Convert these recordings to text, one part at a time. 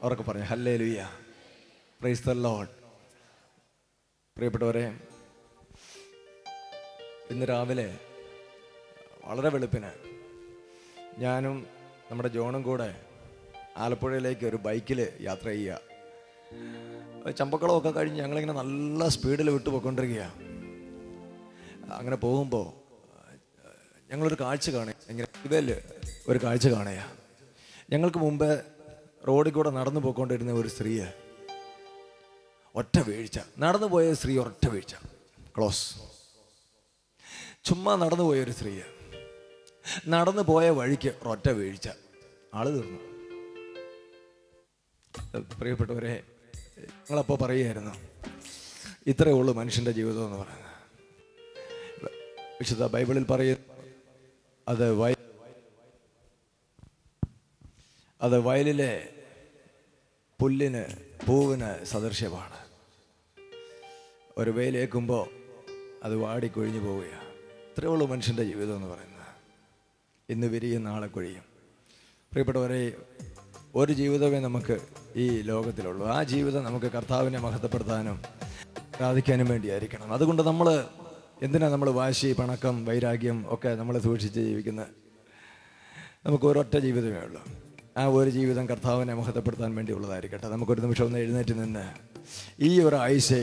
അവർക്ക് പറഞ്ഞു hallelujah, price the Lord. പ്രിയപ്പെട്ടവരെ, ഇന്ന് രാവിലെ വളരെ വെളുപ്പിന് ഞാനും നമ്മുടെ ജോണും കൂടെ ആലപ്പുഴയിലേക്ക് ഒരു ബൈക്കിൽ യാത്ര ചെയ്യുക. ചമ്പക്കുളമൊക്കെ കഴിഞ്ഞ് ഞങ്ങളിങ്ങനെ നല്ല സ്പീഡിൽ വിട്ടുപോയിക്കൊണ്ടിരിക്കുകയാണ്. അങ്ങനെ പോകുമ്പോൾ ഞങ്ങളൊരു കാഴ്ച കാണുക, ഇങ്ങനെ ഇവല് ഒരു കാഴ്ച കാണുക. ഞങ്ങൾക്ക് മുമ്പ് റോഡിൽ കൂടെ നടന്നു പോയിക്കൊണ്ടിരുന്ന ഒരു സ്ത്രീ ഒറ്റ വീഴ്ച, നടന്നു പോയ സ്ത്രീ ഒറ്റ വീഴ്ച, ക്ലോസ്. ചുമ്മാ നടന്നു പോയൊരു സ്ത്രീ നടന്നു പോയ വഴിക്ക് ഒറ്റ വീഴ്ച, ആള് തീർന്നു. പ്രിയപ്പെട്ടവരെ, ഞങ്ങളപ്പോൾ പറയുമായിരുന്നു, ഇത്രയേ ഉള്ളൂ മനുഷ്യൻ്റെ ജീവിതം എന്ന് പറയുന്നത്. വിശുദ്ധ ബൈബിളിൽ പറയുന്നു, അത് വയലിലെ പുല്ലിന് പൂവിന് സദൃശ്യമാണ്. ഒരു വെയിലേക്കുമ്പോൾ അത് വാടിക്കൊഴിഞ്ഞു പോവുകയാണ്. ഇത്രയേ ഉള്ളൂ മനുഷ്യൻ്റെ ജീവിതം എന്ന് പറയുന്നത്. ഇന്ന് വിരിയും നാളെ കൊഴിയും. പ്രിയപ്പെട്ടവരെ, ഒരു ജീവിതമേ നമുക്ക് ഈ ലോകത്തിലുള്ളൂ. ആ ജീവിതം നമുക്ക് കർത്താവിനെ മഹത്വപ്പെടുത്താനും ആരാധിക്കാനും വേണ്ടിയായിരിക്കണം. അതുകൊണ്ട് എന്തിനാണ് നമ്മൾ വാശി, പണക്കം, വൈരാഗ്യം ഒക്കെ നമ്മൾ സൂക്ഷിച്ച് ജീവിക്കുന്നത്? നമുക്ക് ഒരൊറ്റ ജീവിതമേ ഉള്ളൂ. ആ ഒരു ജീവിതം കർത്താവിനെ മഹത്വപ്പെടുത്താൻ വേണ്ടിയുള്ളതായിരിക്കട്ടെ. നമുക്കൊരു നിമിഷം ഒന്ന് എഴുന്നേറ്റ് നിന്ന് ഈ ഒരു ആയുസ്സേ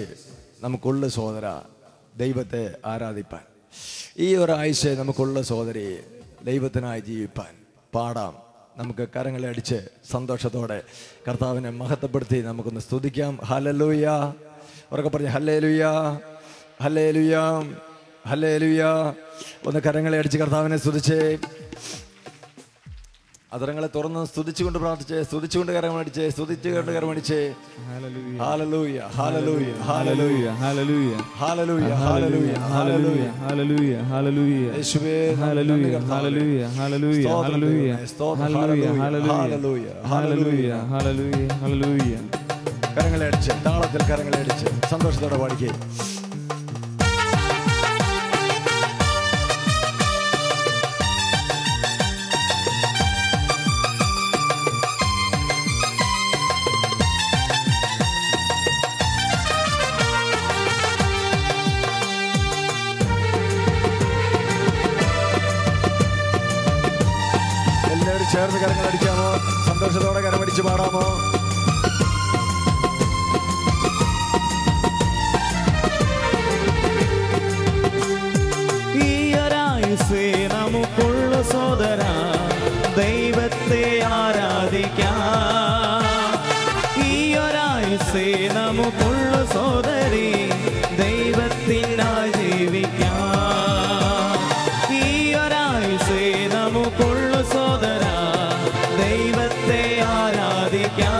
നമുക്കുള്ള സഹോദര ദൈവത്തെ ആരാധിപ്പാൻ, ഈ ഒരു ആയുസ്സേ നമുക്കുള്ള സഹോദരി ദൈവത്തിനായി ജീവിപ്പാൻ പാടാം. നമുക്ക് കരങ്ങളെ അടിച്ച് സന്തോഷത്തോടെ കർത്താവിനെ മഹത്വപ്പെടുത്തി നമുക്കൊന്ന് സ്തുതിക്കാം. ഹല്ലേലൂയ, ഉറക്കെ പറഞ്ഞ് ഹല്ലേലൂയ, ഹല്ലേലൂയ, ഹല്ലേലൂയ. ഒന്ന് കരങ്ങളെ അടിച്ച് കർത്താവിനെ സ്തുതിച്ചേ. അതരങ്ങളെ തുറന്ന് സ്തുതിച്ചുകൊണ്ട് പ്രാർത്ഥിച്ചേ, സ്തുതിച്ചുകൊണ്ട് കരമടിച്ചേ, സ്തുതിച്ചുകൊണ്ട് കരമടിച്ചേ. ഹല്ലേലൂയ, ഹല്ലേലൂയ, ഹല്ലേലൂയ, ഹല്ലേലൂയ, ഹല്ലേലൂയ, ഹല്ലേലൂയ, ഹല്ലേലൂയ, ഹല്ലേലൂയ, ഹല്ലേലൂയ. യേശുവേ ഹല്ലേലൂയ, ഹല്ലേലൂയ, ഹല്ലേലൂയ, ഹല്ലേലൂയ, ഹല്ലേലൂയ, ഹല്ലേലൂയ, ഹല്ലേലൂയ, ഹല്ലേലൂയ, ഹല്ലേലൂയ. കരങ്ങളെ അടിച്ച്, താളത്തിൽ കരങ്ങളെ അടിച്ച് സന്തോഷത്തോടെ പാടിക്കേ. ചേർന്ന് കരങ്ങൾ അടിക്കാമോ? സന്തോഷത്തോടെ കരമടിച്ച് പാടാമോ? ഈ ഒരായുസ്സേ നമുക്കുള്ള സോദര ദൈവത്തെ ആരാധിക്കാം. ഈ ഒരായുസ്സേ നമുക്കുള്ള സോദരി ദൈവത്തിനായി ജീവിക്കാം. ഈ ഒരായുസ്സേ നമുക്കുള്ള സോദര ദൈവത്തെ ആരാധിക്കാം.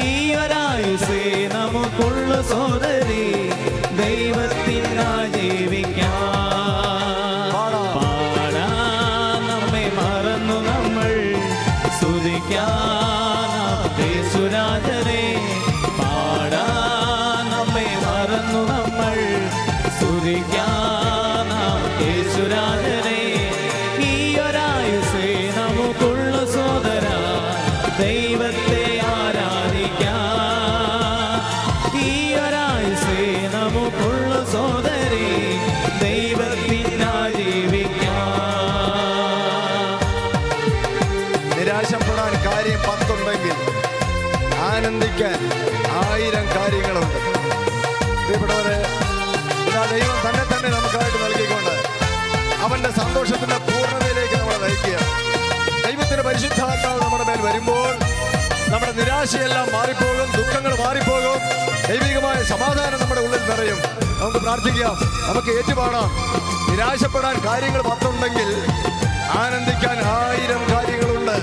ഈ ഒരായുസ്സേ നമുക്കുള്ള സോദരി ദൈവത്തിനായി ജീവിക്കാം. പാടാൻ നമ്മെ മറന്നു നമ്മൾ സ്തുതിക്കാൻ യേശുരാജനെ. പാടാൻ നമ്മെ മറന്നു നമ്മൾ സ്തുതിക്കാൻ യേശുരാജനെ. ഈ ഒരായുസ്സേ നമുക്കുള്ള സോദര ദൈവത്തെ ആരാധിക്കാം. ഈ ഒരായുസ്സേ നമുക്കുള്ള സോദരി ദൈവത്തിനായി ജീവിക്കാം. നിരാശപ്പെടാൻ കാര്യം 10 ഉണ്ടെങ്കിൽ ആനന്ദിക്കാൻ 1000 കാര്യങ്ങളുണ്ട്. പ്രിയപ്പെട്ടവരെ, ദൈവം തന്നെ നമുക്കായിട്ട് നൽകിക്കൊണ്ട് അവന്റെ സന്തോഷത്തിന്റെ പൂർണ്ണതയിലേക്ക് നമ്മളെ നയിക്കുക. ദൈവത്തിന്റെ പരിശുദ്ധാത്മാവ് നമ്മുടെ മേൽ വരുമ്പോൾ നമ്മുടെ നിരാശയെല്ലാം മാറിപ്പോകും, ദുഃഖങ്ങൾ മാറിപ്പോകും, ദൈവികമായ സമാധാനം നമ്മുടെ ഉള്ളിൽ നിറയും. നമുക്ക് പ്രാർത്ഥിക്കാം, നമുക്ക് ഏറ്റുപാടാം. നിരാശപ്പെടാൻ കാര്യങ്ങൾ 10 ഉണ്ടെങ്കിൽ ആനന്ദിക്കാൻ 1000 കാര്യങ്ങളുണ്ട്.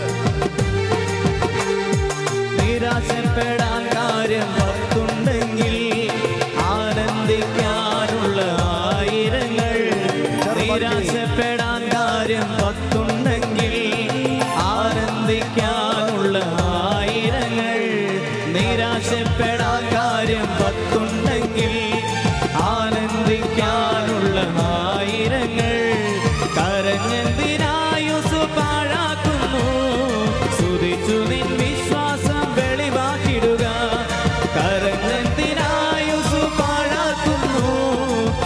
നിരാശപ്പെടാൻ കാര്യം 10 ഉണ്ടെങ്കിൽ ആനന്ദിക്കാനുള്ള 1000ങ്ങൾ. നിരാശപ്പെടാൻ കാര്യം 10 ഉണ്ടെങ്കിൽ ആനന്ദിക്കാനുള്ള 1000ങ്ങൾ. നിരാശപ്പെടാൻ കാര്യം 10 ഉണ്ടെങ്കിൽ ആനന്ദിക്കാനുള്ള 1000ങ്ങൾ. കരഞ്ഞെന്തിനായുസ് പാഴാക്കുന്നു, സ്തുതിച്ചു നിൻ വിശ്വാസം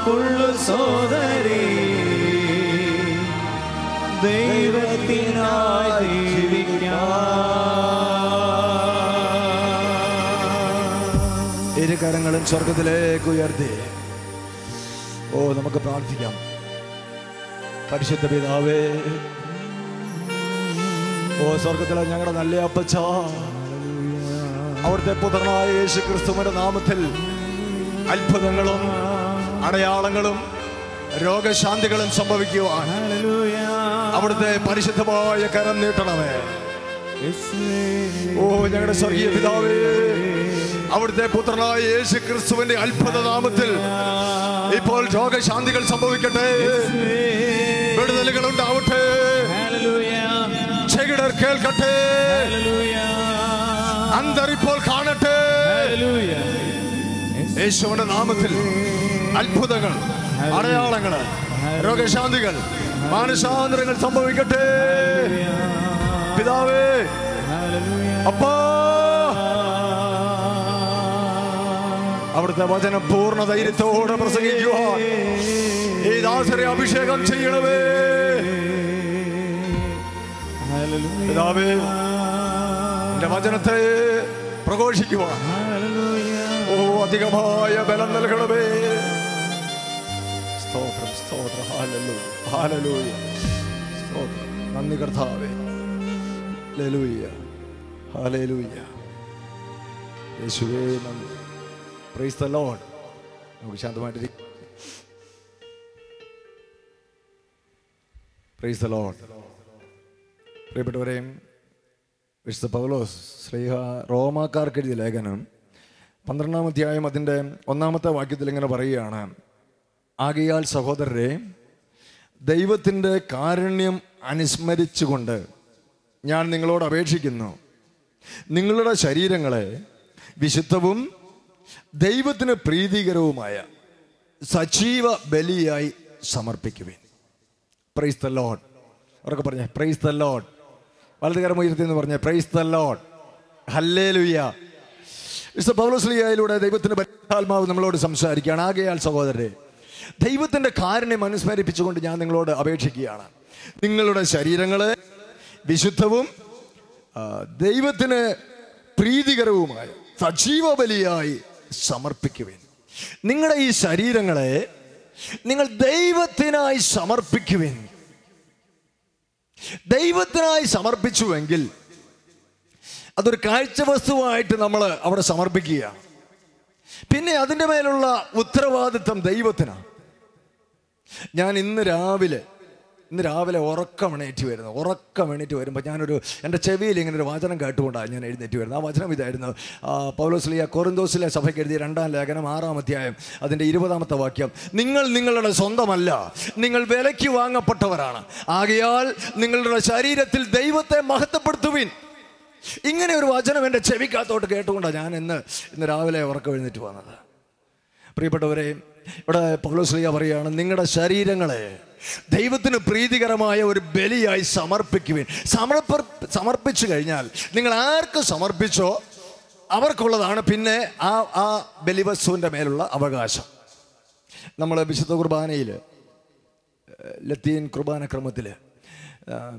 വാക്കുള്ളു സോദരി ദൈവത്തിനായി ജീവിക്കാം. ഇരു കരങ്ങളും സ്വർഗത്തിലേക്ക് ഉയർത്തി നമുക്ക് പ്രാർത്ഥിക്കാം. പരിശുദ്ധ പിതാവേ, സ്വർഗത്തിലെ ഞങ്ങളുടെ നല്ല അപ്പച്ച, അവിടുത്തെ പുത്രനായ യേശു ക്രിസ്തുവിന്റെ നാമത്തിൽ അത്ഭുതങ്ങളും അടയാളങ്ങളും രോഗശാന്തികളും സംഭവിക്കുവാൻ അവിടുത്തെ പരിശുദ്ധമായ കരം നീട്ടണമേ. ഞങ്ങളുടെ സ്വർഗീയ പിതാവേ, അവിടുത്തെ പുത്രനായ യേശു ക്രിസ്തുവിന്റെ അത്ഭുത നാമത്തിൽ ഇപ്പോൾ രോഗശാന്തികൾ സംഭവിക്കട്ടെ, വിടുതലുകൾ ഉണ്ടാവട്ടെ, ചെകിടർ കേൾക്കട്ടെ, അന്തരിപ്പോൾ കാണട്ടെ. യേശുവിന്റെ നാമത്തിൽ അത്ഭുതങ്ങൾ, അടയാളങ്ങൾ, രോഗശാന്തികൾ, മാനസാന്തരങ്ങൾ സംഭവിക്കട്ടെ. പിതാവേ, അപ്പാ, അവിടുത്തെ വചനം പൂർണ്ണ ധൈര്യത്തോടെ പ്രസംഗിക്കുവാൻ ഈ ദാസരെ അഭിഷേകം ചെയ്യണമേ. പിതാവേ, എന്റെ വചനത്തെ പ്രഘോഷിക്കുവാൻ അധികമായ ബലം നൽകണമേ. സ്തോത്രം, സ്തോത്രം, ഹല്ലേലൂയ, ഹല്ലേലൂയ, സ്തോത്രം. നന്ദി കർത്താവേ, ഹല്ലേലൂയ, ഹല്ലേലൂയ. യേശുവേ നന്ദി. Price the Lord. നമുക്ക് ശാന്തമായിട്ടിരിക്കാം. Price the Lord. പ്രിയപ്പെട്ടവരെ, വിശുദ്ധ പൗലോസ് ശ്ലീഹ റോമാക്കാർക്ക് എഴുതിയ ലേഖനം 12-ാം അധ്യായം അതിൻ്റെ 1-ാമത്തെ വാക്യത്തിൽ ഇങ്ങനെ പറയുകയാണ്: ആകയാൽ സഹോദരരെ, ദൈവത്തിൻ്റെ കാരുണ്യം അനുസ്മരിച്ചുകൊണ്ട് ഞാൻ നിങ്ങളോട് അപേക്ഷിക്കുന്നു, നിങ്ങളുടെ ശരീരങ്ങളെ വിശുദ്ധവും ദൈവത്തിന് പ്രീതികരവുമായ സജീവ ബലിയായി സമർപ്പിക്കുവിൻ. Price the Lord. അവരൊക്കെ പറഞ്ഞേ പ്രൈസ് ദി ലോർഡ്. വലതുകരം ഉയർത്തി എന്ന് പറഞ്ഞേ പ്രൈസ് ദി ലോർഡ്. ഹല്ലേലൂയ. വിശുദ്ധ പൗലോസ് ശ്ലീഹായിലൂടെ ദൈവത്തിന്റെ പരിശുദ്ധാത്മാവ് നമ്മളോട് സംസാരിക്കുകയാണ്. ആകയാൽ സഹോദരരെ, ദൈവത്തിന്റെ കാരുണ്യം അനുസ്മരിപ്പിച്ചുകൊണ്ട് ഞാൻ നിങ്ങളോട് അപേക്ഷിക്കുകയാണ്, നിങ്ങളുടെ ശരീരങ്ങളെ വിശുദ്ധവും ദൈവത്തിന് പ്രീതികരവുമായ സജീവ ബലിയായി സമർപ്പിക്കുവിൻ. നിങ്ങളുടെ ഈ ശരീരങ്ങളെ നിങ്ങൾ ദൈവത്തിനായി സമർപ്പിക്കുവിൻ. ദൈവത്തിനായി സമർപ്പിച്ചുവെങ്കിൽ അതൊരു കാഴ്ചവസ്തുവായിട്ട് നമ്മൾ അവിടെ സമർപ്പിക്കുക. പിന്നെ അതിൻ്റെ മേലുള്ള ഉത്തരവാദിത്വം ദൈവത്തിനാണ്. ഞാൻ ഇന്ന് രാവിലെ ഉറക്കം എണീറ്റ് വരുമ്പോൾ ഞാനൊരു എൻ്റെ ചെവിയിൽ ഇങ്ങനെ ഒരു വചനം കേട്ടുകൊണ്ടാണ് ഞാൻ എഴുന്നേറ്റ് വരുന്നത്. ആ വചനം ഇതായിരുന്നു. പൗലോസ് ശ്ലീഹ കൊറിന്തോസിലെ സഭയ്ക്ക് എഴുതിയ 2-ാം ലേഖനം 6-ാം അധ്യായം അതിൻ്റെ 20-ാമത്തെ വാക്യം: നിങ്ങൾ നിങ്ങളുടെ സ്വന്തമല്ല, നിങ്ങൾ വിലയ്ക്ക് വാങ്ങപ്പെട്ടവരാണ്. ആകയാൽ നിങ്ങളുടെ ശരീരത്തിൽ ദൈവത്തെ മഹത്വപ്പെടുത്തുവിൻ. ഇങ്ങനെ ഒരു വചനം എൻ്റെ ചെവിക്കകത്തോട്ട് കേട്ടുകൊണ്ടാണ് ഞാൻ ഇന്ന് രാവിലെ ഉറക്കം എഴുന്നേറ്റ് വന്നത്. പ്രിയപ്പെട്ടവരെ, ഇവിടെ പൗലോസ് ശ്ലീഹ പറയുകയാണ്, നിങ്ങളുടെ ശരീരങ്ങളെ ദൈവത്തിന് പ്രീതികരമായ ഒരു ബലിയായി സമർപ്പിക്കുവിൻ. സമർപ്പിച്ചു കഴിഞ്ഞാൽ നിങ്ങൾ ആർക്ക് സമർപ്പിച്ചോ അവർക്കുള്ളതാണ് പിന്നെ ആ ബലിവസ്തുവിൻ്റെ മേലുള്ള അവകാശം. നമ്മൾ വിശുദ്ധ കുർബാനയിൽ ലത്തീൻ കുർബാന ക്രമത്തിൽ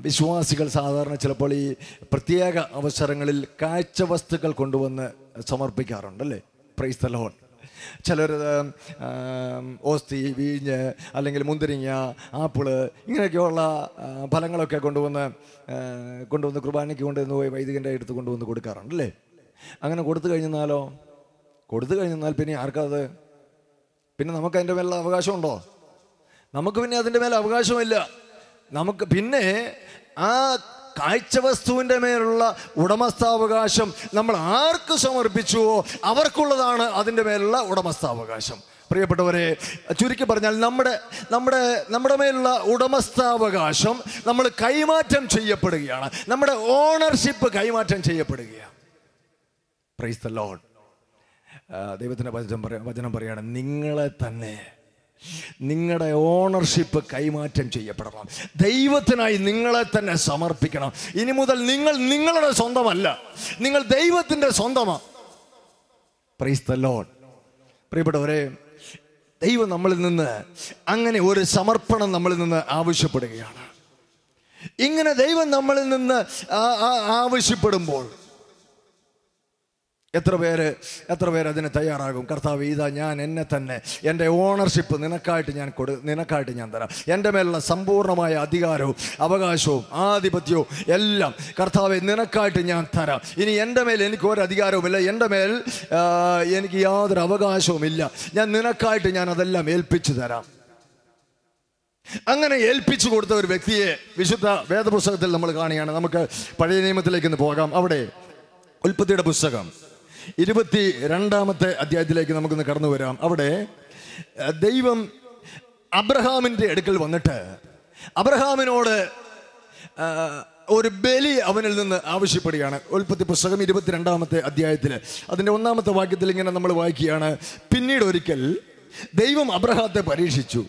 വിശ്വാസികൾ സാധാരണ ചിലപ്പോൾ ഈ പ്രത്യേക അവസരങ്ങളിൽ കാഴ്ചവസ്തുക്കൾ കൊണ്ടുവന്ന് സമർപ്പിക്കാറുണ്ടല്ലേ. Price the Lord. ചിലർ ഓസ്തി, വീഞ്ഞ്, അല്ലെങ്കിൽ മുന്തിരിങ്ങ, ആപ്പിള്, ഇങ്ങനെയൊക്കെയുള്ള ഫലങ്ങളൊക്കെ കൊണ്ടുവന്ന് കുർബാനയ്ക്ക് കൊണ്ടുവന്ന് പോയി വൈദികൻ്റെ അടുത്ത് കൊണ്ടുവന്ന് കൊടുക്കാറുണ്ടല്ലേ. അങ്ങനെ കൊടുത്തു കഴിഞ്ഞാൽ പിന്നെ ആർക്കത്, പിന്നെ നമുക്ക് അതിൻ്റെ മേലുള്ള അവകാശമുണ്ടോ? നമുക്ക് പിന്നെ അതിൻ്റെ മേലെ അവകാശമില്ല. നമുക്ക് പിന്നെ ആ കാഴ്ചവസ്തുവിൻ്റെ മേലുള്ള ഉടമസ്ഥാവകാശം നമ്മൾ ആർക്ക് സമർപ്പിച്ചുവോ അവർക്കുള്ളതാണ് അതിൻ്റെ മേലുള്ള ഉടമസ്ഥാവകാശം. പ്രിയപ്പെട്ടവരെ, ചുരുക്കി പറഞ്ഞാൽ നമ്മുടെ മേലുള്ള ഉടമസ്ഥാവകാശം നമ്മൾ കൈമാറ്റം ചെയ്യപ്പെടുകയാണ്. നമ്മുടെ ഓണർഷിപ്പ് കൈമാറ്റം ചെയ്യപ്പെടുകയാണ്. Praise the Lord. ദൈവത്തിൻ്റെ വചനം പറയാണ്, നിങ്ങളെ തന്നെ, നിങ്ങളുടെ ഓണർഷിപ്പ് കൈമാറ്റം ചെയ്യപ്പെടണം. ദൈവത്തിനായി നിങ്ങളെ തന്നെ സമർപ്പിക്കണം. ഇനി മുതൽ നിങ്ങൾ നിങ്ങളുടെ സ്വന്തമല്ല, നിങ്ങൾ ദൈവത്തിൻ്റെ സ്വന്തമാണ്. Price the Lord. പ്രിയപ്പെട്ടവരെ, ദൈവം നമ്മളിൽ നിന്ന് അങ്ങനെ ഒരു സമർപ്പണം നമ്മളിൽ നിന്ന് ആവശ്യപ്പെടുകയാണ്. ഇങ്ങനെ ദൈവം നമ്മളിൽ നിന്ന് ആവശ്യപ്പെടുമ്പോൾ എത്ര പേര് അതിന് തയ്യാറാകും? കർത്താവ്, ഇതാ ഞാൻ എന്നെ തന്നെ, എൻ്റെ ഓണർഷിപ്പ് നിനക്കായിട്ട് ഞാൻ തരാം. എൻ്റെ മേലുള്ള സമ്പൂർണ്ണമായ അധികാരവും അവകാശവും ആധിപത്യവും എല്ലാം കർത്താവെ നിനക്കായിട്ട് ഞാൻ തരാം. ഇനി എൻ്റെ മേൽ എനിക്ക് ഒരു അധികാരവുമില്ല, എൻ്റെ മേൽ എനിക്ക് യാതൊരു അവകാശവുമില്ല. ഞാൻ നിനക്കായിട്ട് ഞാൻ അതെല്ലാം ഏൽപ്പിച്ചു തരാം. അങ്ങനെ ഏൽപ്പിച്ചു കൊടുത്ത ഒരു വ്യക്തിയെ വിശുദ്ധ വേദപുസ്തകത്തിൽ നമ്മൾ കാണുകയാണ്. നമുക്ക് പഴയ നിയമത്തിലേക്ക് ഒന്ന് പോകാം. അവിടെ ഉൽപ്പത്തിയുടെ പുസ്തകം 22-ാമത്തെ അധ്യായത്തിലേക്ക് നമുക്കൊന്ന് കടന്നു വരാം. അവിടെ ദൈവം അബ്രഹാമിൻ്റെ അടുക്കൽ വന്നിട്ട് അബ്രഹാമിനോട് ഒരു ബലി അവനിൽ നിന്ന് ആവശ്യപ്പെടുകയാണ്. ഉൽപ്പത്തി പുസ്തകം 22-ാമത്തെ അധ്യായത്തിൽ അതിൻ്റെ 1-ാമത്തെ വാക്യത്തിൽ ഇങ്ങനെ നമ്മൾ വായിക്കുകയാണ്: പിന്നീട് ഒരിക്കൽ ദൈവം അബ്രഹാത്തെ പരീക്ഷിച്ചു.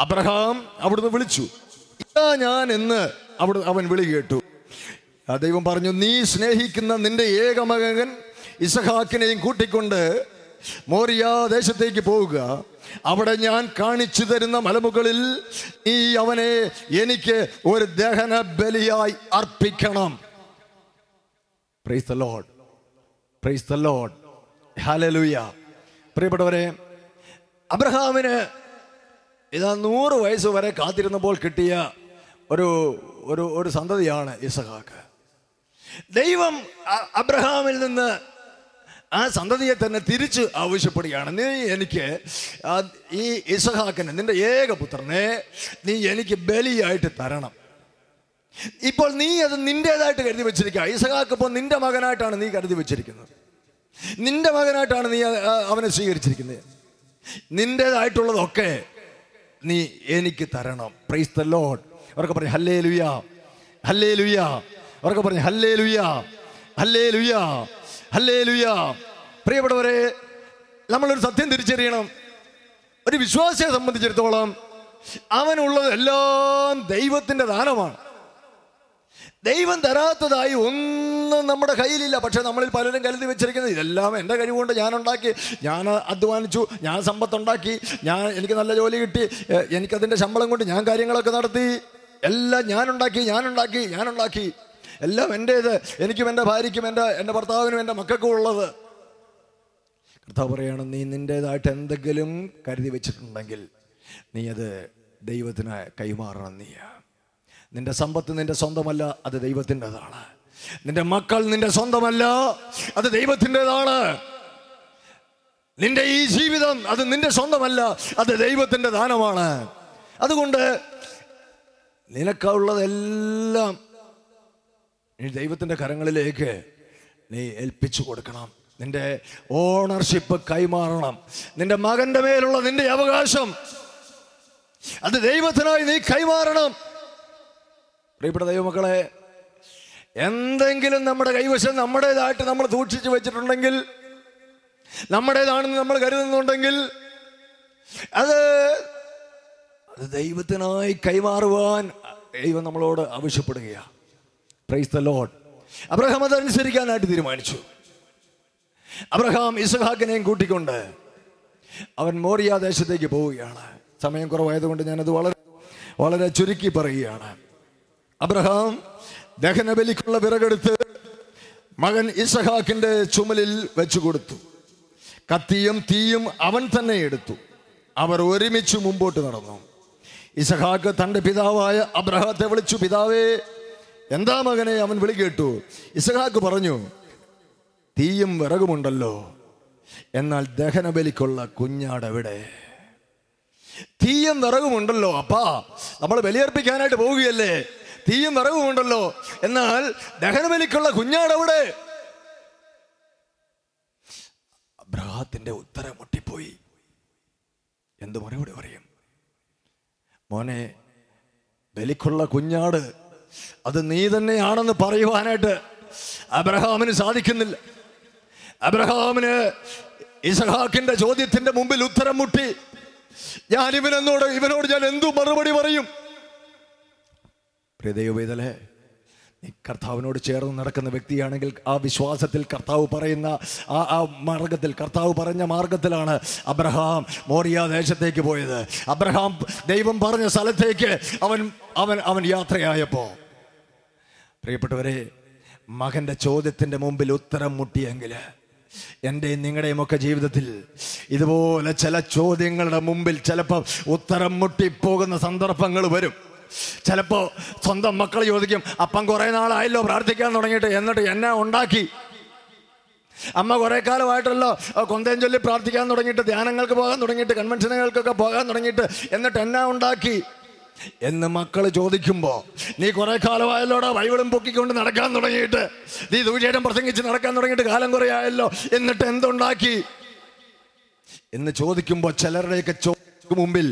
അബ്രഹാം അവിടുന്ന് വിളിച്ചു, ഇതാ ഞാൻ എന്ന് അവൻ വിളി കേട്ടു. ദൈവം പറഞ്ഞു, നീ സ്നേഹിക്കുന്ന നിന്റെ ഏകമകൻ ഇസഹാക്കിനെയും കൂട്ടിക്കൊണ്ട് മോറിയ ദേശത്തേക്ക് പോവുക. അവിടെ ഞാൻ കാണിച്ചു തരുന്ന മലമുകളിൽ നീ അവനെ എനിക്ക് ഒരു ദഹന ബലിയായി അർപ്പിക്കണം. Price the Lord, price the Lord, hallelujah. പ്രിയപ്പെട്ടവരെ, അബ്രഹാമിന് ഇതാ 100 വയസ്സ് വരെ കാത്തിരുന്നപ്പോൾ കിട്ടിയ ഒരു സന്തതിയാണ് ഇസഹാക്ക്. ദൈവം അബ്രഹാമിൽ നിന്ന് ആ സന്തതിയെ തന്നെ തിരിച്ച് ആവശ്യപ്പെടുകയാണ്. നീ എനിക്ക് ഈ ഇസഹാക്കിനെ, നിന്റെ ഏകപുത്രനെ നീ എനിക്ക് ബലിയായിട്ട് തരണം. ഇപ്പോൾ നീ അത് നിന്റേതായിട്ട് കരുതി വെച്ചിരിക്കുക. ഇസഹാക്ക് ഇപ്പോൾ നിന്റെ മകനായിട്ടാണ് നീ കരുതി വെച്ചിരിക്കുന്നത്. നിന്റെ മകനായിട്ടാണ് നീ അവനെ സ്വീകരിച്ചിരിക്കുന്നത്. നിന്റേതായിട്ടുള്ളതൊക്കെ നീ എനിക്ക് തരണം. Price the Lord. അവർക്ക് പറഞ്ഞു ഹല്ലേലൂയ, ഹല്ലേലൂയ. അവർക്ക് പറഞ്ഞു ഹല്ലേലൂയ, ഹല്ലേലൂയ, ഹല്ലേലൂയ. പ്രിയപ്പെട്ടവരെ, നമ്മളൊരു സത്യം തിരിച്ചറിയണം. ഒരു വിശ്വാസിയെ സംബന്ധിച്ചിടത്തോളം അവനുള്ളത് എല്ലാം ദൈവത്തിൻ്റെ ദാനമാണ്. ദൈവം തരാത്തതായി ഒന്നും നമ്മുടെ കയ്യിലില്ല. പക്ഷെ നമ്മളിൽ പലരും കരുതി വെച്ചിരിക്കുന്നത് ഇതെല്ലാം എൻ്റെ കഴിവുകൊണ്ട് ഞാനുണ്ടാക്കി, ഞാൻ അധ്വാനിച്ചു, ഞാൻ സമ്പത്തുണ്ടാക്കി, എനിക്ക് നല്ല ജോലി കിട്ടി, എനിക്കതിൻ്റെ ശമ്പളം കൊണ്ട് ഞാൻ കാര്യങ്ങളൊക്കെ നടത്തി, എല്ലാം ഞാനുണ്ടാക്കി, എല്ലാം എൻ്റേത്, എനിക്കും എൻ്റെ ഭാര്യയ്ക്കും എൻ്റെ ഭർത്താവിനും എൻ്റെ മക്കൾക്കും ഉള്ളത്. കർത്താവ് പറയണം, നീ നിൻ്റേതായിട്ട് എന്തെങ്കിലും കരുതി വെച്ചിട്ടുണ്ടെങ്കിൽ നീ അത് ദൈവത്തിന് കൈമാറണം. നിന്റെ സമ്പത്ത് നിന്റെ സ്വന്തമല്ല, അത് ദൈവത്തിൻ്റെതാണ്. നിന്റെ മക്കൾ നിന്റെ സ്വന്തമല്ല, അത് ദൈവത്തിൻ്റെതാണ്. നിന്റെ ഈ ജീവിതം അത് നിന്റെ സ്വന്തമല്ല, അത് ദൈവത്തിൻ്റെ ദാനമാണ്. അതുകൊണ്ട് നിനക്കുള്ളതെല്ലാം നീ ദൈവത്തിൻ്റെ കരങ്ങളിലേക്ക് നീ ഏൽപ്പിച്ചു കൊടുക്കണം. നിന്റെ ഓണർഷിപ്പ് കൈമാറണം. നിന്റെ മകന്റെ മേലുള്ള നിന്റെ അവകാശം അത് ദൈവത്തിനായി നീ കൈമാറണം. പ്രിയപ്പെട്ട ദൈവമക്കളെ, എന്തെങ്കിലും നമ്മുടെ കൈവശം നമ്മുടേതായിട്ട് നമ്മൾ സൂക്ഷിച്ചു വെച്ചിട്ടുണ്ടെങ്കിൽ, നമ്മുടേതാണെന്ന് നമ്മൾ കരുതുന്നുണ്ടെങ്കിൽ, അത് ദൈവത്തിനായി കൈമാറുവാൻ ദൈവം നമ്മളോട് ആവശ്യപ്പെടുകയാണ്. Price the Lord. അബ്രഹാം അതനുസരിക്കാനായിട്ട് തീരുമാനിച്ചു. അബ്രഹാം ഇസഹാക്കിനെയും കൂട്ടിക്കൊണ്ട് അവൻ മോറിയ ദേശത്തേക്ക് പോവുകയാണ്. സമയം കുറവായതുകൊണ്ട് ഞാനത് വളരെ ചുരുക്കി പറയുകയാണ്. അബ്രഹാം ദഹനബലിക്കുള്ള വിറകെടുത്ത് മകൻ ഇസഹാക്കിന്റെ ചുമലിൽ വെച്ചു കൊടുത്തു. കത്തിയും തീയും അവൻ തന്നെ എടുത്തു. അവർ ഒരുമിച്ച് മുമ്പോട്ട് നടന്നു. ഇസഹാക്ക് തൻ്റെ പിതാവായ അബ്രഹാത്തെ വിളിച്ചു, പിതാവേ. എന്താ മകനെ? അവൻ വിളി കേട്ടു. ഇസഹാക്ക് പറഞ്ഞു, തീയും വിറകുമുണ്ടല്ലോ, എന്നാൽ ദഹനബലിക്കുള്ള കുഞ്ഞാടെവിടെ? തീയും വിറകുമുണ്ടല്ലോ അപ്പാ, നമ്മൾ ബലിയർപ്പിക്കാനായിട്ട് പോവുകയല്ലേ, തീയും വിറകുമുണ്ടല്ലോ, എന്നാൽ ദഹനബലിക്കുള്ള കുഞ്ഞാടെവിടെ? അബ്രഹാത്തിന്റെ ഉത്തരം മുട്ടിപ്പോയി. എന്ത് മറുപടി പറയും? മോനെ, ബലിക്കുള്ള കുഞ്ഞാട് അത് നീ തന്നെയാണെന്ന് പറയുവാനായിട്ട് അബ്രഹാമിന് സാധിക്കുന്നില്ല. അബ്രഹാമിന് ഇസഹാക്കിന്റെ ചോദ്യത്തിന്റെ മുമ്പിൽ ഉത്തരം മുട്ടി. ഞാൻ ഇവനോട് ഞാൻ എന്തു മറുപടി പറയും? പ്രിയ ദൈവവേദലേ, നീ കർത്താവിനോട് ചേർന്ന് നടക്കുന്ന വ്യക്തിയാണെങ്കിൽ ആ വിശ്വാസത്തിൽ കർത്താവ് പറയുന്ന ആ മാർഗത്തിൽ, കർത്താവ് പറഞ്ഞ മാർഗത്തിലാണ് അബ്രഹാം മോറിയ ദേശത്തേക്ക് പോയത്. അബ്രഹാം ദൈവം പറഞ്ഞ സ്ഥലത്തേക്ക് അവൻ യാത്രയായപ്പോൾ, പ്രിയപ്പെട്ടവരെ, മകൻ്റെ ചോദ്യത്തിൻ്റെ മുമ്പിൽ ഉത്തരം മുട്ടിയെങ്കിൽ എൻ്റെയും നിങ്ങളുടെയും ഒക്കെ ജീവിതത്തിൽ ഇതുപോലെ ചില ചോദ്യങ്ങളുടെ മുമ്പിൽ ചിലപ്പോൾ ഉത്തരം മുട്ടിപ്പോകുന്ന സന്ദർഭങ്ങൾ വരും. ചിലപ്പോൾ സ്വന്തം മക്കൾ ചോദിക്കും, അപ്പം കുറേ നാളായല്ലോ പ്രാർത്ഥിക്കാൻ തുടങ്ങിയിട്ട്, എന്നിട്ട് എന്നെ ഉണ്ടാക്കി? അമ്മ കുറേ കാലമായിട്ടല്ലോ കൊന്തയും ചൊല്ലി പ്രാർത്ഥിക്കാൻ തുടങ്ങിയിട്ട്, ധ്യാനങ്ങൾക്ക് പോകാൻ തുടങ്ങിയിട്ട്, കൺവെൻഷനുകൾക്കൊക്കെ പോകാൻ തുടങ്ങിയിട്ട്, എന്നിട്ട് എന്നെ ഉണ്ടാക്കി എന്ന് മക്കൾ ചോദിക്കുമ്പോൾ, നീ കുറേ കാലമായല്ലോടാ ബൈബിളും പൊക്കിക്കൊണ്ട് നടക്കാൻ തുടങ്ങിയിട്ട്, നീ ദൂഷേരം പ്രസംഗിച്ച് നടക്കാൻ തുടങ്ങിയിട്ട് കാലം കുറേ ആയല്ലോ, എന്നിട്ട് എന്തുണ്ടാക്കി എന്ന് ചോദിക്കുമ്പോൾ ചിലരുടെയൊക്കെ മുമ്പിൽ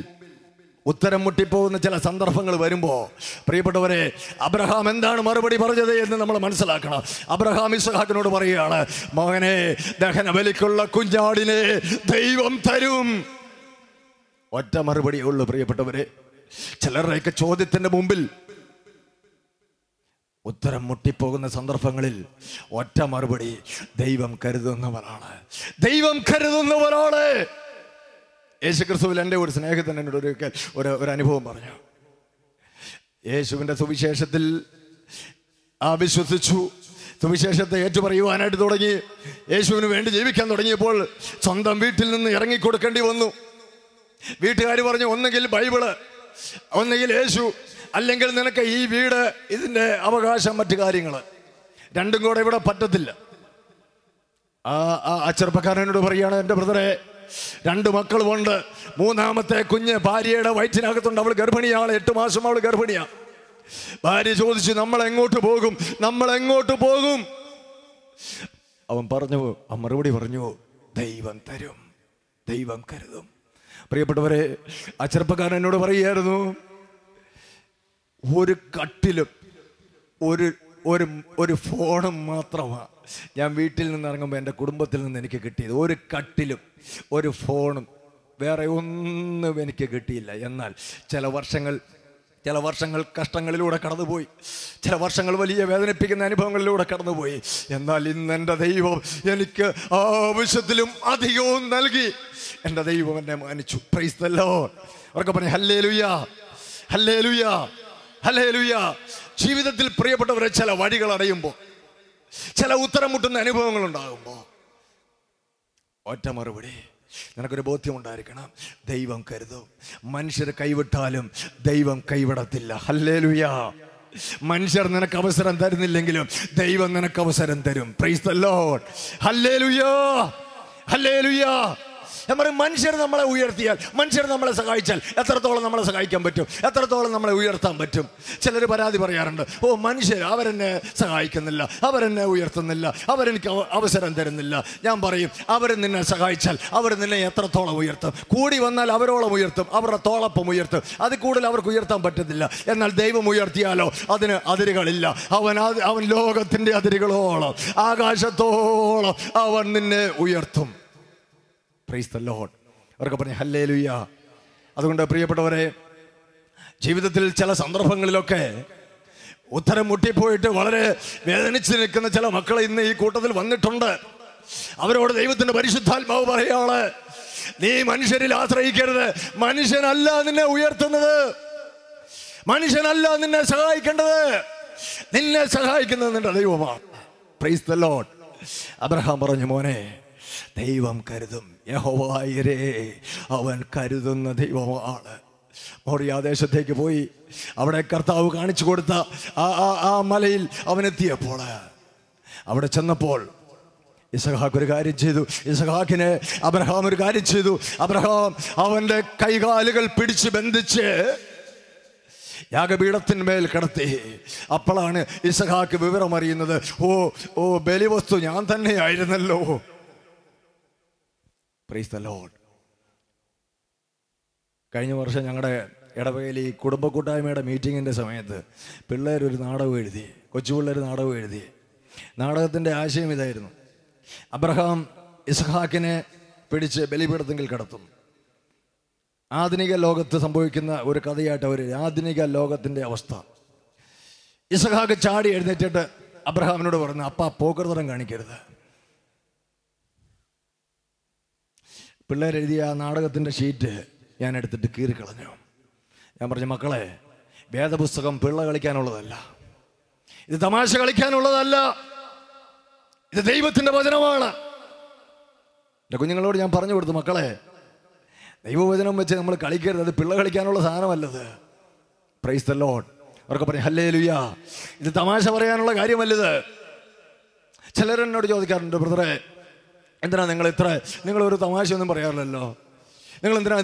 ഉത്തരം മുട്ടിപ്പോകുന്ന ചില സന്ദർഭങ്ങൾ വരുമ്പോൾ, പ്രിയപ്പെട്ടവരെ, അബ്രഹാം എന്താണ് മറുപടി പറഞ്ഞത് എന്ന് നമ്മൾ മനസ്സിലാക്കണം. അബ്രഹാം ഇസ്ഹാക്കിനോട് പറയുകയാണ്, മകനെ, ദഹനബലിക്കുള്ള കുഞ്ഞാടിനെ ദൈവം തരും. ഒറ്റ മറുപടിയേ ഉള്ളൂ. പ്രിയപ്പെട്ടവരെ, ചിലരുടെയൊക്കെ ചോദ്യത്തിന്റെ മുമ്പിൽ ഉത്തരം മുട്ടിപ്പോകുന്ന സന്ദർഭങ്ങളിൽ ഒറ്റ മറുപടി, ദൈവം കരുതുന്നവരാണ്, ദൈവം കരുതുന്നവരാണ്. യേശുക്രിസ്തുവിൽ എൻ്റെ ഒരു സ്നേഹത്തിന് എന്നോട് ഒരു അനുഭവം പറഞ്ഞു. യേശുവിൻ്റെ സുവിശേഷത്തിൽ വിശ്വസിച്ചു, സുവിശേഷത്തെ ഏറ്റുപറയുവാനായിട്ട് തുടങ്ങി, യേശുവിന് വേണ്ടി ജീവിക്കാൻ തുടങ്ങിയപ്പോൾ സ്വന്തം വീട്ടിൽ നിന്ന് ഇറങ്ങിക്കൊടുക്കേണ്ടി വന്നു. വീട്ടുകാർ പറഞ്ഞു, ഒന്നുകിൽ ബൈബിള്, ഒന്നുകിൽ യേശു, അല്ലെങ്കിൽ നിനക്ക് ഈ വീട്, ഇതിൻ്റെ അവകാശം, മറ്റു കാര്യങ്ങൾ, രണ്ടും കൂടെ ഇവിടെ പറ്റത്തില്ല. ആ ചെറുപ്പക്കാരനോട് പറയുകയാണ്, എൻ്റെ ബ്രദറെ, 2 മക്കളുമുണ്ട്, 3ാമത്തെ കുഞ്ഞ് ഭാര്യയുടെ വയറ്റിനകത്തുണ്ട്, അവൾ ഗർഭിണിയാണ്, 8 മാസം അവൾ ഗർഭിണിയാണ്. ഭാര്യ ചോദിച്ചു, നമ്മൾ എങ്ങോട്ട് പോകും, നമ്മൾ എങ്ങോട്ട് പോകും? അവൻ പറഞ്ഞു, മറുപടി പറഞ്ഞു, ദൈവം തരും, ദൈവം കരുതും. പ്രിയപ്പെട്ടവരെ, ആ ചെറുപ്പക്കാരൻ എന്നോട് പറയുകയായിരുന്നു, ഒരു കട്ടിലും ഒരു ഫോണും മാത്രമാണ് ഞാൻ വീട്ടിൽ നിന്ന് ഇറങ്ങുമ്പോൾ എൻ്റെ കുടുംബത്തിൽ നിന്ന് എനിക്ക് കിട്ടിയത്. ഒരു കട്ടിലും ഒരു ഫോണും, വേറെ ഒന്നും എനിക്ക് കിട്ടിയില്ല. എന്നാൽ ചില വർഷങ്ങൾ കഷ്ടങ്ങളിലൂടെ കടന്നുപോയി, ചില വർഷങ്ങൾ വലിയ വേദനിപ്പിക്കുന്ന അനുഭവങ്ങളിലൂടെ കടന്നുപോയി. എന്നാൽ ഇന്ന് എൻ്റെ ദൈവം എനിക്ക് ആവശ്യത്തിലും അധികവും നൽകി. എൻ്റെ ദൈവം എന്നെ മാനിച്ചു. Price the Lord. അവർക്ക് പറഞ്ഞു, ഹല്ലേലൂയ, ഹല്ലേലൂയ, ഹല്ലേലൂയ. ജീവിതത്തിൽ പ്രിയപ്പെട്ടവരെ, ചില വഴികൾ അടയുമ്പോൾ, ചില ഉത്തരം മുട്ടുന്ന അനുഭവങ്ങൾ ഉണ്ടാകുമ്പോൾ, ഒറ്റ മറുപടി, നിനക്കൊരു ബോധ്യം ഉണ്ടായിരിക്കണം, ദൈവം കരുതും. മനുഷ്യർ കൈവിട്ടാലും ദൈവം കൈവിടത്തില്ല. ഹല്ലേലൂയ. മനുഷ്യർ നിനക്ക് അവസരം തരുന്നില്ലെങ്കിലും ദൈവം നിനക്ക് അവസരം തരും. Price the Lord. Hallelujah, hallelujah. ഞാൻ പറയും, മനുഷ്യർ നമ്മളെ ഉയർത്തിയാൽ, മനുഷ്യർ നമ്മളെ സഹായിച്ചാൽ എത്രത്തോളം നമ്മളെ സഹായിക്കാൻ പറ്റും, എത്രത്തോളം നമ്മളെ ഉയർത്താൻ പറ്റും. ചിലർ പരാതി പറയാറുണ്ട്, മനുഷ്യർ അവരെന്നെ സഹായിക്കുന്നില്ല, അവരെന്നെ ഉയർത്തുന്നില്ല, അവരെനിക്ക് അവസരം തരുന്നില്ല. ഞാൻ പറയും, അവർ നിന്നെ സഹായിച്ചാൽ അവർ നിന്നെ എത്രത്തോളം ഉയർത്തും? കൂടി വന്നാൽ അവരോളം ഉയർത്തും, അവരുടെ തോളൊപ്പം ഉയർത്തും. അത് കൂടുതൽ അവർക്ക് ഉയർത്താൻ പറ്റത്തില്ല. എന്നാൽ ദൈവം ഉയർത്തിയാലോ അതിന് അതിരുകളില്ല. അവൻ ലോകത്തിൻ്റെ അതിരുകളോളം, ആകാശത്തോളം അവൻ നിന്നെ ഉയർത്തും. Price the Lord. അവർക്ക് പറഞ്ഞു, ഹല്ലേലൂയ. അതുകൊണ്ട് പ്രിയപ്പെട്ടവരെ, ജീവിതത്തിൽ ചില സന്ദർഭങ്ങളിലൊക്കെ ഉത്തരം മുട്ടിപ്പോയിട്ട് വളരെ വേദനിച്ച് നിൽക്കുന്ന ചില മക്കൾ ഇന്ന് ഈ കൂട്ടത്തിൽ വന്നിട്ടുണ്ട്. അവരോട് ദൈവത്തിന്റെ പരിശുദ്ധാത്മാവ് പറയാണ്, നീ മനുഷ്യരിൽ ആശ്രയിക്കരുത്. മനുഷ്യനല്ല നിന്നെ ഉയർത്തുന്നത്, മനുഷ്യനല്ല നിന്നെ സഹായിക്കേണ്ടത്, നിന്നെ സഹായിക്കുന്നത് നിന്റെ ദൈവമാണ്. Price the Lord. അബ്രഹാം പറഞ്ഞു, മോനെ, ദൈവം കരുതും. യഹോവയേ, അവൻ കരുതുന്ന ദൈവമാണ്. മോറിയ ദേശത്തേക്ക് പോയി അവിടെ കർത്താവ് കാണിച്ചു കൊടുത്ത ആ മലയിൽ അവനെത്തിയപ്പോൾ, അവിടെ ചെന്നപ്പോൾ ഇസഹാക്ക് ഒരു കാര്യം ചെയ്തു. ഇസഹാക്കിനെ അബ്രഹാം ഒരു കാര്യം ചെയ്തു. അബ്രഹാം അവൻ്റെ കൈകാലുകൾ പിടിച്ച് ബന്ധിച്ച് യാഗപീഠത്തിന്മേൽ കിടത്തി. അപ്പോഴാണ് ഇസഹാക്ക് വിവരമറിയുന്നത്, ഓ ബലിവസ്തു ഞാൻ തന്നെയായിരുന്നല്ലോ. Price the Lord. കഴിഞ്ഞ വർഷം ഞങ്ങളുടെ ഇടവകയിൽ ഈ കുടുംബ കൂട്ടായ്മയുടെ മീറ്റിങ്ങിൻ്റെ സമയത്ത് പിള്ളേരൊരു നാടകം എഴുതി, കൊച്ചു പിള്ളേർ നാടകം എഴുതി. നാടകത്തിൻ്റെ ആശയം ഇതായിരുന്നു, അബ്രഹാം ഇസ്ഹാക്കിനെ പിടിച്ച് ബലിപീഠത്തിൽ കിടത്തും. ആധുനിക ലോകത്ത് സംഭവിക്കുന്ന ഒരു കഥയായിട്ട് അവർ, ആധുനിക ലോകത്തിൻ്റെ അവസ്ഥ. ഇസഹാക്ക് ചാടി എഴുന്നേറ്റിട്ട് അബ്രഹാമിനോട് പറഞ്ഞു, അപ്പാ പോക്കർതരം കാണിക്കരുത്. പിള്ളേരെഴുതിയ ആ നാടകത്തിൻ്റെ ഷീറ്റ് ഞാൻ എടുത്തിട്ട് കീറിക്കളഞ്ഞു. ഞാൻ പറഞ്ഞു, മക്കളെ, വേദപുസ്തകം പിള്ള കളിക്കാനുള്ളതല്ല, ഇത് തമാശ കളിക്കാനുള്ളതല്ല, ഇത് ദൈവത്തിൻ്റെ വചനമാണ്. എൻ്റെ കുഞ്ഞുങ്ങളോട് ഞാൻ പറഞ്ഞു കൊടുത്തു, മക്കളെ, ദൈവവചനം വെച്ച് നമ്മൾ കളിക്കരുത്, അത് പിള്ള കളിക്കാനുള്ള സാധനമല്ലത്. Price the Lord. അവർക്ക് പറയും ഹല്ലേലൂയ. ഇത് തമാശ പറയാനുള്ള കാര്യമല്ലത്. ചിലരെന്നോട് ചോദിക്കാറുണ്ട്, ബ്രദറെ, എന്തിനാ നിങ്ങളൊരു തമാശയൊന്നും പറയാറില്ലല്ലോ, നിങ്ങൾ എന്തിനാ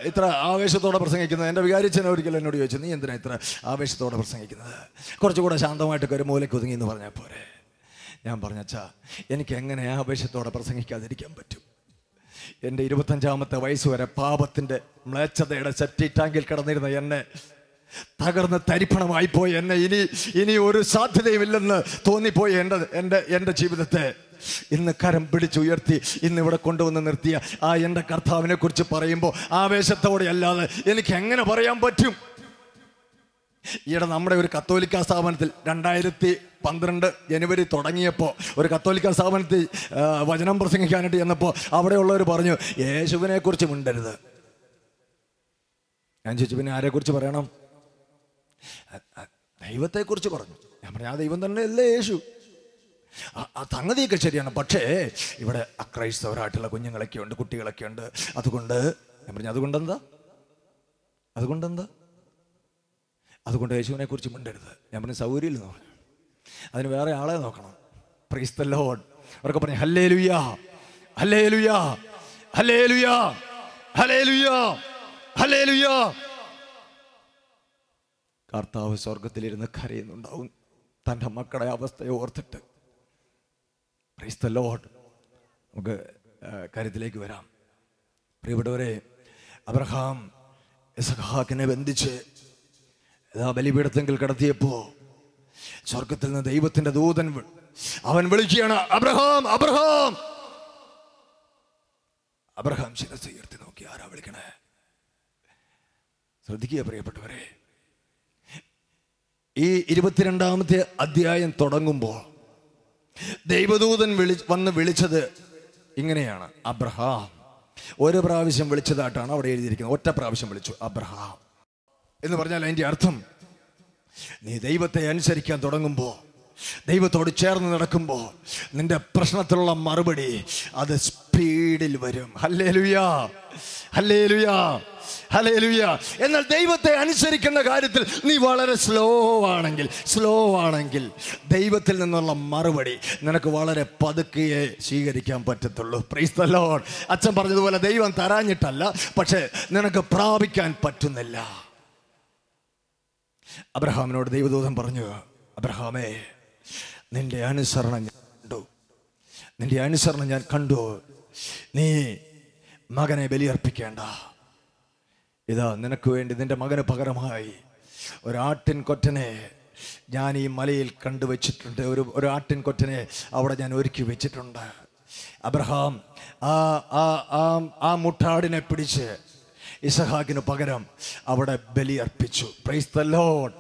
ഇത്ര ആവേശത്തോടെ പ്രസംഗിക്കുന്നത്? എൻ്റെ വികാരിച്ചൻ ഒരിക്കലും എന്നോട് ചോദിച്ചു, നീ എന്തിനാ ഇത്ര ആവേശത്തോടെ പ്രസംഗിക്കുന്നത്? കുറച്ചുകൂടെ ശാന്തമായിട്ടൊക്കെ ഒരു മൂലയ്ക്ക് ഒതുങ്ങി എന്ന് പറഞ്ഞാൽ പോരെ. ഞാൻ പറഞ്ഞച്ചാ, എനിക്ക് എങ്ങനെ ആവേശത്തോടെ പ്രസംഗിക്കാതിരിക്കാൻ പറ്റും? എൻ്റെ 25-ാമത്തെ വയസ്സ് വരെ പാപത്തിൻ്റെ മ്ലേച്ഛതയുടെ സെറ്റി ടാങ്കിൽ കിടന്നിരുന്ന എന്നെ, തകർന്ന് തരിപ്പണമായിപ്പോയി എന്നെ, ഇനി ഒരു സാധ്യതയുമില്ലെന്ന് തോന്നിപ്പോയി എൻ്റെ ജീവിതത്തെ ഇന്ന് കരം പിടിച്ചുയർത്തി ഇന്ന് ഇവിടെ കൊണ്ടുവന്ന് നിർത്തിയ ആ എൻ്റെ കർത്താവിനെ കുറിച്ച് പറയുമ്പോൾ ആവേശത്തോടെ അല്ലാതെ എനിക്ക് എങ്ങനെ പറയാൻ പറ്റും? ഈയിടെ നമ്മുടെ ഒരു കത്തോലിക്ക സ്ഥാപനത്തിൽ 2012 ജനുവരി തുടങ്ങിയപ്പോൾ ഒരു കത്തോലിക്ക സ്ഥാപനത്തിൽ വചനം പ്രസംഗിക്കാനായിട്ട് ചെന്നപ്പോൾ അവിടെയുള്ളവർ പറഞ്ഞു, യേശുവിനെ കുറിച്ച് മിണ്ടരുത്. ഞാൻ ചോദിച്ചു, പിന്നെ ആരെക്കുറിച്ച് പറയണം? ദൈവത്തെക്കുറിച്ച് പറഞ്ഞു. ഞാൻ പറഞ്ഞു, ആ ദൈവം തന്നെ അല്ലേ യേശു? ആ സംഗതിയൊക്കെ ശരിയാണ്, പക്ഷേ ഇവിടെ അക്രൈസ്തവരായിട്ടുള്ള കുഞ്ഞുങ്ങളൊക്കെ ഉണ്ട്, കുട്ടികളൊക്കെ ഉണ്ട്. അതുകൊണ്ട് ഞാൻ പറഞ്ഞു, അതുകൊണ്ട് യേശുവിനെ കുറിച്ച് മിണ്ടരുത്. ഞാൻ പറഞ്ഞു, സൗകര്യമില്ലെന്ന് പറഞ്ഞു, അതിന് വേറെ ആളെ നോക്കണം. Price the Lord. അവർക്ക് പറഞ്ഞു ഹല്ലേലൂയ, ഹല്ലേലൂയ, ഹല്ലേലൂയ, ഹല്ലേലൂയ, ഹല്ലേലൂയ. കർത്താവ് സ്വർഗത്തിലിരുന്ന് കരയുന്നുണ്ടാവും തൻ്റെ മക്കളുടെ അവസ്ഥയെ ഓർത്തിട്ട്. Price the Lord. നമുക്ക് കാര്യത്തിലേക്ക് വരാം. പ്രിയപ്പെട്ടവരെ, അബ്രഹാം ഇസഹാക്കിനെ ബന്ധിച്ച് ബലിപീഠത്തെങ്കിൽ കിടത്തിയപ്പോൾ സ്വർഗത്തിൽ നിന്ന് ദൈവത്തിൻ്റെ ദൂതൻ അവൻ വിളിക്കുകയാണ്, അബ്രഹാം, അബ്രഹാം. അബ്രഹാം ശിരസ് ഉയർത്തി നോക്കി, ആരാ വിളിക്കണേ? ശ്രദ്ധിക്കുക പ്രിയപ്പെട്ടവരെ, ഈ 22-ാമത്തെ അധ്യായം തുടങ്ങുമ്പോൾ ദൈവദൂതൻ വന്ന് വിളിച്ചത് ഇങ്ങനെയാണ്, അബ്രഹാം. ഒരു പ്രാവശ്യം വിളിച്ചതായിട്ടാണ് അവിടെ എഴുതിയിരിക്കുന്നത്. ഒറ്റ പ്രാവശ്യം വിളിച്ചു, അബ്രഹാം എന്ന് പറഞ്ഞാൽ അതിൻ്റെ അർത്ഥം, നീ ദൈവത്തെ അനുസരിക്കാൻ തുടങ്ങുമ്പോൾ, ദൈവത്തോട് ചേർന്ന് നടക്കുമ്പോൾ നിന്റെ പ്രശ്നത്തിലുള്ള മറുപടി അത് സ്പീഡിൽ വരും. ഹല്ലേലൂയ, ഹല്ലേലൂയ, ഹല്ലേലൂയ. എന്നാൽ ദൈവത്തെ അനുസരിക്കുന്ന കാര്യത്തിൽ നീ വളരെ സ്ലോ ആണെങ്കിൽ ദൈവത്തിൽ നിന്നുള്ള മറുപടി നിനക്ക് വളരെ പതുക്കെയേ സ്വീകരിക്കാൻ പറ്റത്തുള്ളൂ. Price the Lord. അച്ഛൻ പറഞ്ഞതുപോലെ ദൈവം തരാഞ്ഞിട്ടല്ല, പക്ഷെ നിനക്ക് പ്രാപിക്കാൻ പറ്റുന്നില്ല. അബ്രഹാമിനോട് ദൈവദൂതൻ പറഞ്ഞു, അബ്രഹാമേ, നിന്റെ അനുസരണം ഞാൻ കണ്ടു. നീ മകനെ ബലിയർപ്പിക്കേണ്ട. ഇതാ നിനക്ക് വേണ്ടി നിന്റെ മകന് പകരമായി ഒരാട്ടിൻ കൊറ്റനെ ഞാൻ ഈ മലയിൽ കണ്ടുവച്ചിട്ടുണ്ട്. ഒരു ആട്ടിൻ കൊറ്റനെ അവിടെ ഞാൻ ഒരുക്കി വെച്ചിട്ടുണ്ട്. അബ്രഹാം ആ മുട്ടാടിനെ പിടിച്ച് ഇസഹാക്കിന് പകരം അവിടെ ബലിയർപ്പിച്ചു. Price the Lord.